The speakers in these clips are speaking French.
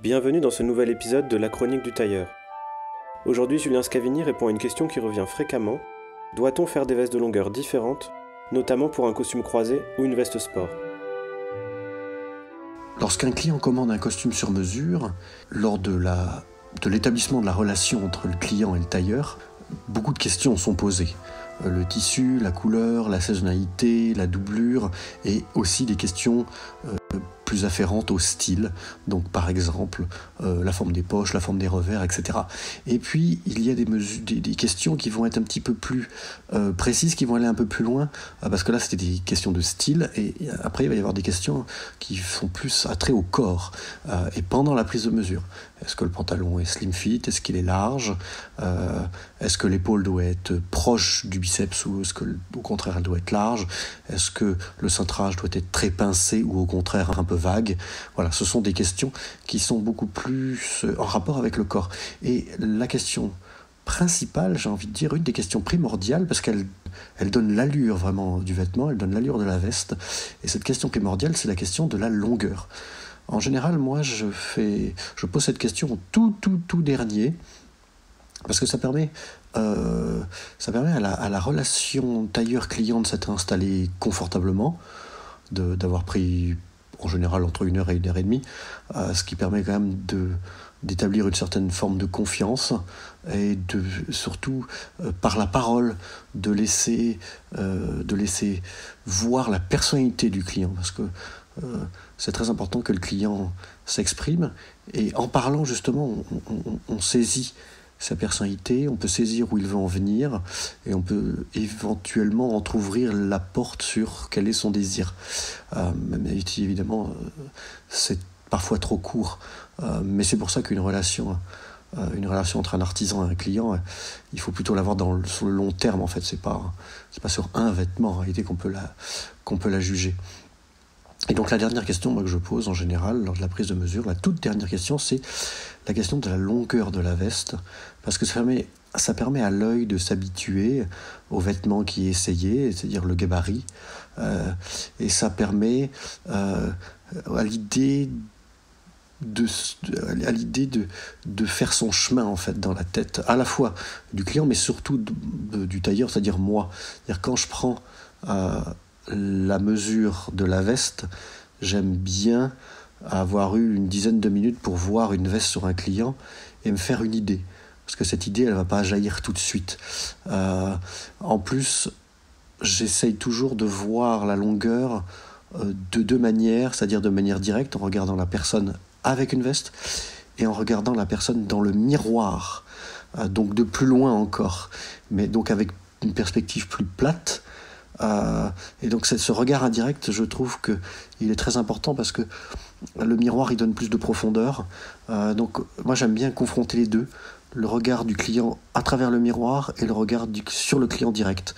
Bienvenue dans ce nouvel épisode de La Chronique du Tailleur. Aujourd'hui, Julien Scavigny répond à une question qui revient fréquemment. Doit-on faire des vestes de longueur différentes, notamment pour un costume croisé ou une veste sport ? Lorsqu'un client commande un costume sur mesure, lors de l'établissement de la relation entre le client et le tailleur, beaucoup de questions sont posées. Le tissu, la couleur, la saisonnalité, la doublure et aussi des questions plus afférentes au style, donc par exemple la forme des poches, la forme des revers, etc. Et puis il y a des questions qui vont être un petit peu plus précises, qui vont aller un peu plus loin, parce que là c'était des questions de style, et après il va y avoir des questions qui font plus attrait au corps, et pendant la prise de mesure. Est-ce que le pantalon est slim fit? Est-ce qu'il est large? Est-ce que l'épaule doit être proche du biceps ou est-ce que au contraire elle doit être large? Est-ce que le cintrage doit être très pincé ou au contraire un peu vague? Voilà, ce sont des questions qui sont beaucoup plus en rapport avec le corps. Et la question principale, j'ai envie de dire, une des questions primordiales, parce qu'elle donne l'allure vraiment du vêtement, elle donne l'allure de la veste. Et cette question primordiale, c'est la question de la longueur. En général, moi, je pose cette question au tout dernier, parce que ça permet à la relation tailleur-client de s'être installée confortablement, d'avoir pris en général entre 1 heure et 1 heure et demie, ce qui permet quand même d'établir une certaine forme de confiance et surtout par la parole de laisser voir la personnalité du client, parce que c'est très important que le client s'exprime, et en parlant justement on saisit sa personnalité, on peut saisir où il veut en venir, et on peut éventuellement entrouvrir la porte sur quel est son désir. Même si évidemment c'est parfois trop court, mais c'est pour ça qu'une relation entre un artisan et un client, il faut plutôt l'avoir sur le long terme. En fait, c'est pas sur un vêtement en réalité qu'on peut la juger. Et donc la dernière question que je pose en général lors de la prise de mesure, la toute dernière question, c'est la question de la longueur de la veste, parce que ça permet à l'œil de s'habituer au vêtement qui est essayé, c'est-à-dire le gabarit, et ça permet à l'idée de faire son chemin en fait dans la tête, à la fois du client mais surtout du tailleur, c'est-à-dire moi. C'est-à-dire quand je prends la mesure de la veste, j'aime bien avoir eu une dizaine de minutes pour voir une veste sur un client et me faire une idée, parce que cette idée elle va pas jaillir tout de suite. En plus, j'essaye toujours de voir la longueur de deux manières, c'est-à-dire de manière directe en regardant la personne avec une veste et en regardant la personne dans le miroir, donc de plus loin encore, mais donc avec une perspective plus plate. Et donc ce regard indirect, je trouve qu'il est très important, parce que le miroir il donne plus de profondeur, donc moi j'aime bien confronter les deux, le regard du client à travers le miroir et le regard sur le client direct,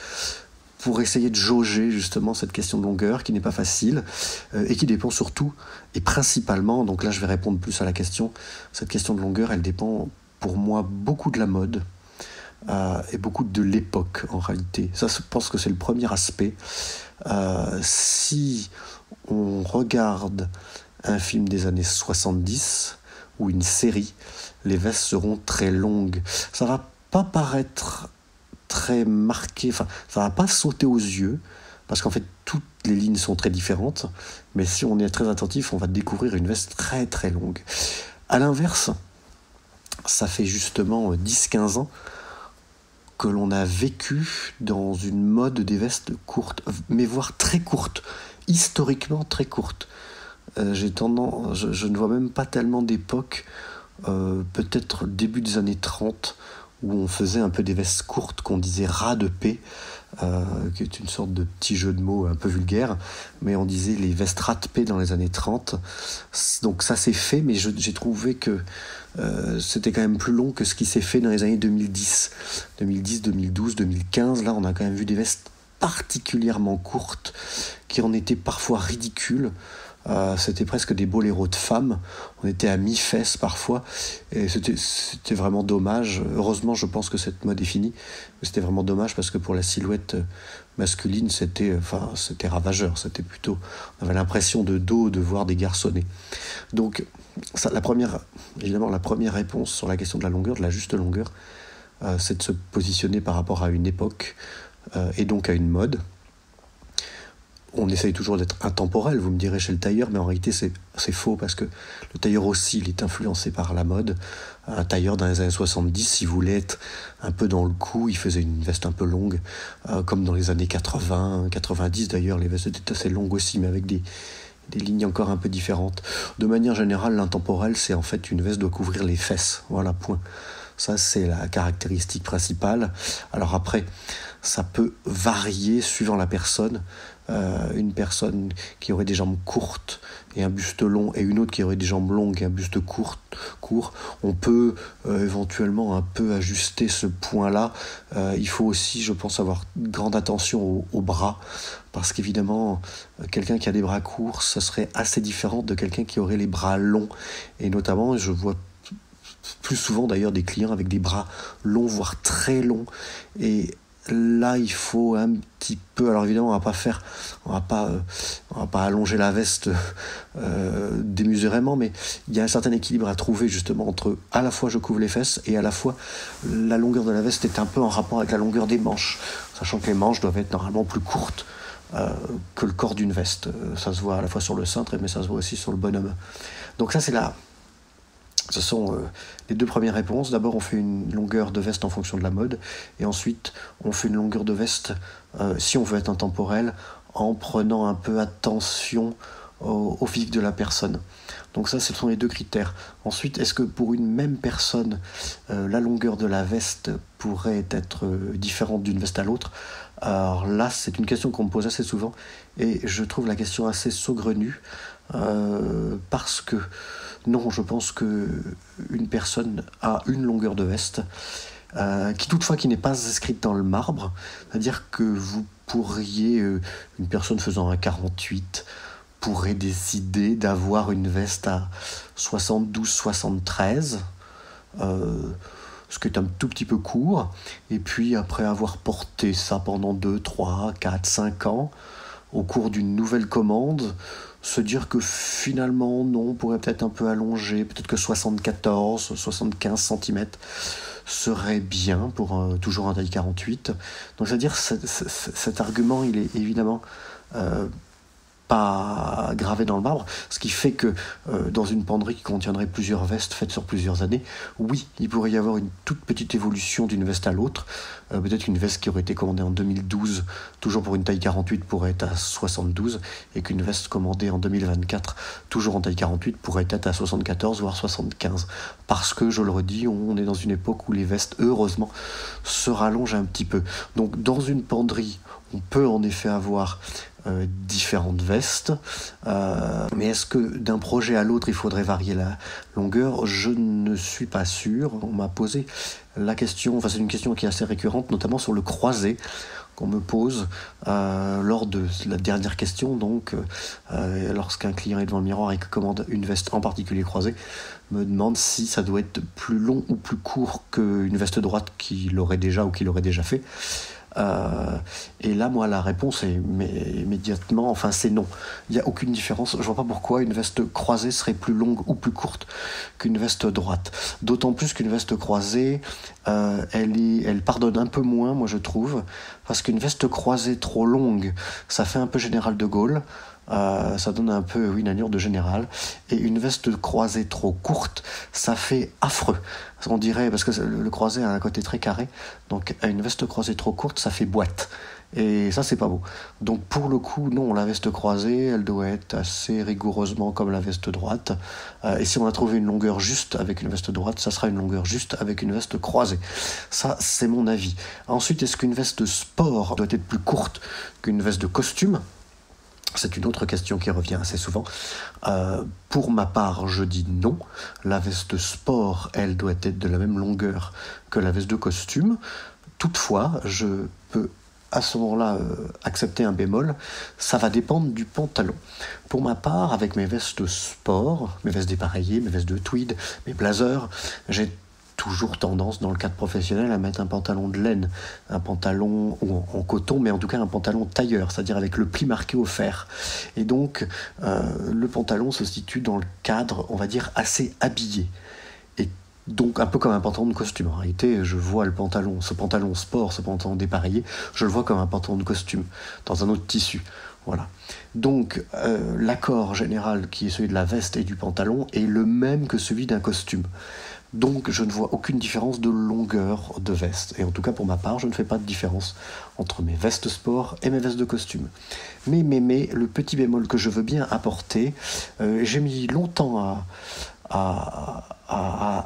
pour essayer de jauger justement cette question de longueur qui n'est pas facile, et qui dépend surtout et principalement, donc là je vais répondre plus à la question, cette question de longueur elle dépend pour moi beaucoup de la mode, et beaucoup de l'époque en réalité. Ça, je pense que c'est le premier aspect. Si on regarde un film des années 70 ou une série, les vestes seront très longues. Ça va pas paraître très marqué, ça va pas sauter aux yeux, parce qu'en fait toutes les lignes sont très différentes, mais si on est très attentif, on va découvrir une veste très très longue. À l'inverse, ça fait justement 10-15 ans que l'on a vécu dans une mode des vestes courtes, mais voire très courtes, historiquement très courtes. Je ne vois même pas tellement d'époque, peut-être début des années 30, où on faisait un peu des vestes courtes qu'on disait ras de paix, qui est une sorte de petit jeu de mots un peu vulgaire, mais on disait les vestes ras de paix dans les années 30. Donc ça s'est fait, mais j'ai trouvé que c'était quand même plus long que ce qui s'est fait dans les années 2010, 2012, 2015. Là, on a quand même vu des vestes particulièrement courtes, qui en étaient parfois ridicules. C'était presque des boléros de femmes. On était à mi-fesses parfois, et c'était vraiment dommage. Heureusement, je pense que cette mode est finie, mais c'était vraiment dommage parce que pour la silhouette masculine, c'était ravageur. C'était plutôt, on avait l'impression de voir des garçonnets. Donc, la première réponse sur la question de la longueur, de la juste longueur, c'est de se positionner par rapport à une époque et donc à une mode. On essaye toujours d'être intemporel, vous me direz, chez le tailleur, mais en réalité c'est faux, parce que le tailleur aussi, il est influencé par la mode. Un tailleur dans les années 70, il voulait être un peu dans le coup, il faisait une veste un peu longue, comme dans les années 80, 90 d'ailleurs, les vestes étaient assez longues aussi, mais avec des lignes encore un peu différentes. De manière générale, l'intemporel, c'est en fait une veste doit couvrir les fesses, voilà, point. Ça, c'est la caractéristique principale. Alors après, ça peut varier suivant la personne. Une personne qui aurait des jambes courtes et un buste long, et une autre qui aurait des jambes longues et un buste court, on peut éventuellement un peu ajuster ce point-là. Il faut aussi, je pense, avoir grande attention aux bras, parce qu'évidemment, quelqu'un qui a des bras courts, ça serait assez différent de quelqu'un qui aurait les bras longs. Et notamment, je vois plus souvent d'ailleurs des clients avec des bras longs, voire très longs, et là il faut un petit peu, alors évidemment on va pas allonger la veste démesurément, mais il y a un certain équilibre à trouver justement entre à la fois je couvre les fesses et à la fois la longueur de la veste est un peu en rapport avec la longueur des manches, sachant que les manches doivent être normalement plus courtes que le corps d'une veste. Ça se voit à la fois sur le cintre, mais ça se voit aussi sur le bonhomme. Donc ça, ce sont les deux premières réponses. D'abord, on fait une longueur de veste en fonction de la mode, et ensuite, on fait une longueur de veste, si on veut être intemporel, en prenant un peu attention au physique de la personne. Donc ça, ce sont les deux critères. Ensuite, est-ce que pour une même personne, la longueur de la veste pourrait être différente d'une veste à l'autre ? Alors là, c'est une question qu'on me pose assez souvent, et je trouve la question assez saugrenue, parce que non, je pense qu'une personne a une longueur de veste qui n'est pas inscrite dans le marbre, c'est-à-dire que vous pourriez, une personne faisant un 48 pourrait décider d'avoir une veste à 72-73, ce qui est un tout petit peu court, et puis après avoir porté ça pendant 2, 3, 4, 5 ans, au cours d'une nouvelle commande, se dire que finalement, non, on pourrait peut-être un peu allonger, peut-être que 74, 75 cm serait bien pour toujours un taille 48. Donc c'est-à-dire cet argument, il est évidemment pas gravé dans le marbre, ce qui fait que dans une penderie qui contiendrait plusieurs vestes faites sur plusieurs années, oui, il pourrait y avoir une toute petite évolution d'une veste à l'autre. Peut-être qu'une veste qui aurait été commandée en 2012, toujours pour une taille 48, pourrait être à 72, et qu'une veste commandée en 2024, toujours en taille 48, pourrait être à 74, voire 75. Parce que, je le redis, on est dans une époque où les vestes, heureusement, se rallongent un petit peu. Donc, dans une penderie, on peut en effet avoir différentes vestes, mais est-ce que d'un projet à l'autre il faudrait varier la longueur ? Je ne suis pas sûr. On m'a posé la question, c'est une question qui est assez récurrente, notamment sur le croisé qu'on me pose lors de la dernière question. Donc lorsqu'un client est devant le miroir et que commande une veste en particulier croisée, me demande si ça doit être plus long ou plus court qu'une veste droite qu'il aurait déjà ou qu'il aurait déjà fait. Et là, moi, la réponse est immédiatement, c'est non. Il n'y a aucune différence. Je ne vois pas pourquoi une veste croisée serait plus longue ou plus courte qu'une veste droite. D'autant plus qu'une veste croisée, elle pardonne un peu moins, moi je trouve, parce qu'une veste croisée trop longue, ça fait un peu général de Gaulle. Ça donne un peu une allure de général, et une veste croisée trop courte, ça fait affreux. On dirait, parce que le croisé a un côté très carré, donc une veste croisée trop courte, ça fait boîte. Et ça, c'est pas beau. Donc pour le coup, non, la veste croisée, elle doit être assez rigoureusement comme la veste droite. Et si on a trouvé une longueur juste avec une veste droite, ça sera une longueur juste avec une veste croisée. Ça, c'est mon avis. Ensuite, est-ce qu'une veste sport doit être plus courte qu'une veste de costume ? C'est une autre question qui revient assez souvent. Pour ma part, je dis non. La veste sport, elle doit être de la même longueur que la veste de costume. Toutefois, je peux à ce moment-là accepter un bémol, ça va dépendre du pantalon. Pour ma part, avec mes vestes de sport, mes vestes dépareillées, mes vestes de tweed, mes blazers, j'ai toujours tendance, dans le cadre professionnel, à mettre un pantalon de laine, un pantalon en coton, mais en tout cas un pantalon tailleur, c'est-à-dire avec le pli marqué au fer. Et donc, le pantalon se situe dans le cadre, on va dire, assez habillé. Et donc, un peu comme un pantalon de costume. En réalité, je vois ce pantalon sport, ce pantalon dépareillé, je le vois comme un pantalon de costume, dans un autre tissu. Voilà. Donc, l'accord général qui est celui de la veste et du pantalon est le même que celui d'un costume. Donc, je ne vois aucune différence de longueur de veste. Et en tout cas, pour ma part, je ne fais pas de différence entre mes vestes sport et mes vestes de costume. Mais, le petit bémol que je veux bien apporter, j'ai mis longtemps à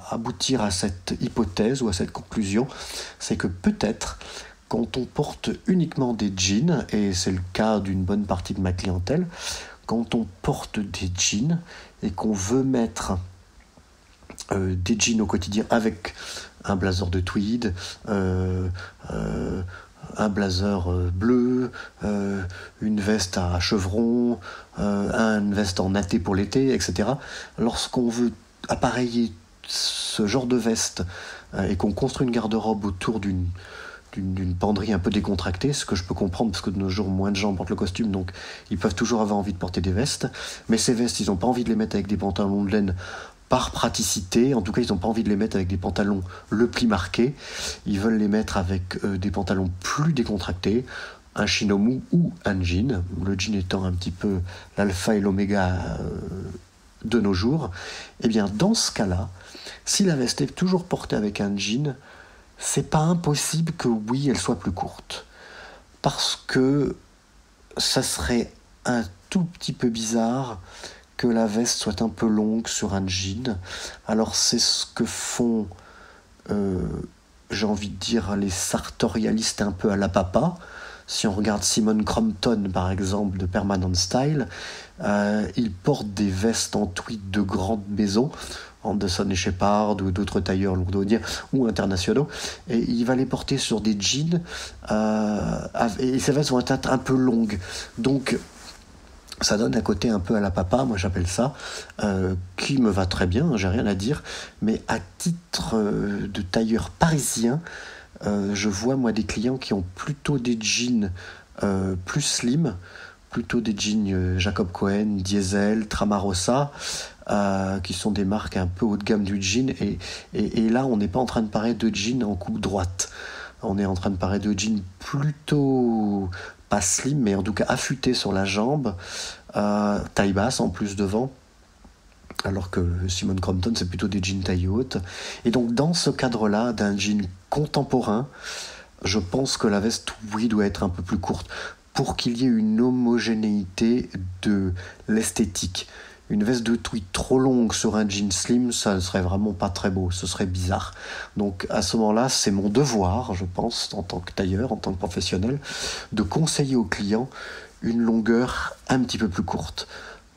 aboutir à cette hypothèse ou à cette conclusion, c'est que peut-être, quand on porte uniquement des jeans, et c'est le cas d'une bonne partie de ma clientèle, quand on porte des jeans et qu'on veut mettre des jeans au quotidien avec un blazer de tweed, un blazer bleu, une veste à chevrons, une veste en natté pour l'été, etc. Lorsqu'on veut appareiller ce genre de veste et qu'on construit une garde-robe autour d'une penderie un peu décontractée, ce que je peux comprendre parce que de nos jours moins de gens portent le costume, donc ils peuvent toujours avoir envie de porter des vestes, mais ces vestes ils n'ont pas envie de les mettre avec des pantalons de laine par praticité, en tout cas ils n'ont pas envie de les mettre avec des pantalons le pli marqué, ils veulent les mettre avec des pantalons plus décontractés, un chino mou ou un jean, le jean étant un petit peu l'alpha et l'oméga de nos jours. Et bien dans ce cas-là, si la veste est toujours portée avec un jean, c'est pas impossible que oui, elle soit plus courte. Parce que ça serait un tout petit peu bizarre que la veste soit un peu longue sur un jean. Alors c'est ce que font, j'ai envie de dire, les sartorialistes un peu à la papa. Si on regarde Simon Crompton, par exemple, de Permanent Style, il porte des vestes en tweed de grande maison, Anderson et Shepard ou d'autres tailleurs londoniens ou internationaux, et il va les porter sur des jeans, et ces vestes vont être un peu longues. Donc, ça donne un côté un peu à la papa, moi j'appelle ça, qui me va très bien, j'ai rien à dire, mais à titre de tailleur parisien, je vois moi des clients qui ont plutôt des jeans plus slim, plutôt des jeans Jacob Cohen, Diesel, Tramarossa, qui sont des marques un peu haut de gamme du jean, et là on n'est pas en train de parler de jeans en coupe droite, on est en train de parler de jeans plutôt pas slim, mais en tout cas affûté sur la jambe, taille basse en plus devant, alors que Simon Crompton c'est plutôt des jeans taille haute. Et donc dans ce cadre-là d'un jean contemporain, je pense que la veste, oui, doit être un peu plus courte pour qu'il y ait une homogénéité de l'esthétique. Une veste de tweed trop longue sur un jean slim, ça ne serait vraiment pas très beau, ce serait bizarre. Donc à ce moment-là, c'est mon devoir, je pense, en tant que tailleur, en tant que professionnel, de conseiller au client une longueur un petit peu plus courte.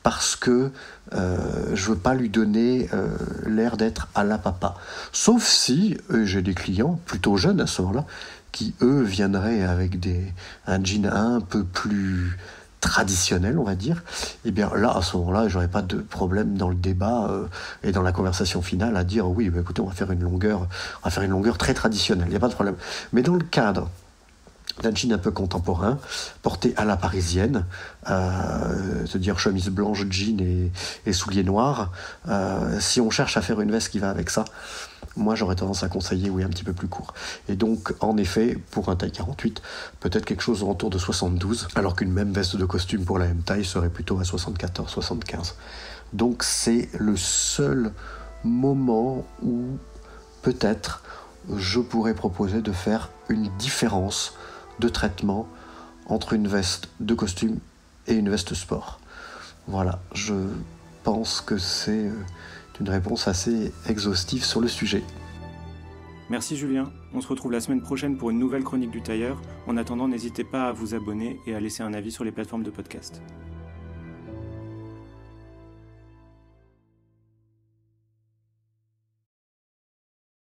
Parce que je ne veux pas lui donner l'air d'être à la papa. Sauf si j'ai des clients plutôt jeunes à ce moment-là, qui eux viendraient avec un jean un peu plus traditionnel, on va dire, et bien là, à ce moment-là, j'aurais pas de problème dans le débat et dans la conversation finale à dire oui, bah, écoutez, on va faire une longueur très traditionnelle, il n'y a pas de problème. Mais dans le cadre d'un jean un peu contemporain, porté à la parisienne, c'est-à-dire chemise blanche, jean et souliers noirs, si on cherche à faire une veste qui va avec ça, moi j'aurais tendance à conseiller oui un petit peu plus court. Et donc en effet, pour un taille 48, peut-être quelque chose autour de 72, alors qu'une même veste de costume pour la même taille serait plutôt à 74, 75. Donc c'est le seul moment où peut-être je pourrais proposer de faire une différence de traitement entre une veste de costume et une veste sport. Voilà, je pense que c'est une réponse assez exhaustive sur le sujet. Merci Julien, on se retrouve la semaine prochaine pour une nouvelle chronique du tailleur. En attendant, n'hésitez pas à vous abonner et à laisser un avis sur les plateformes de podcast.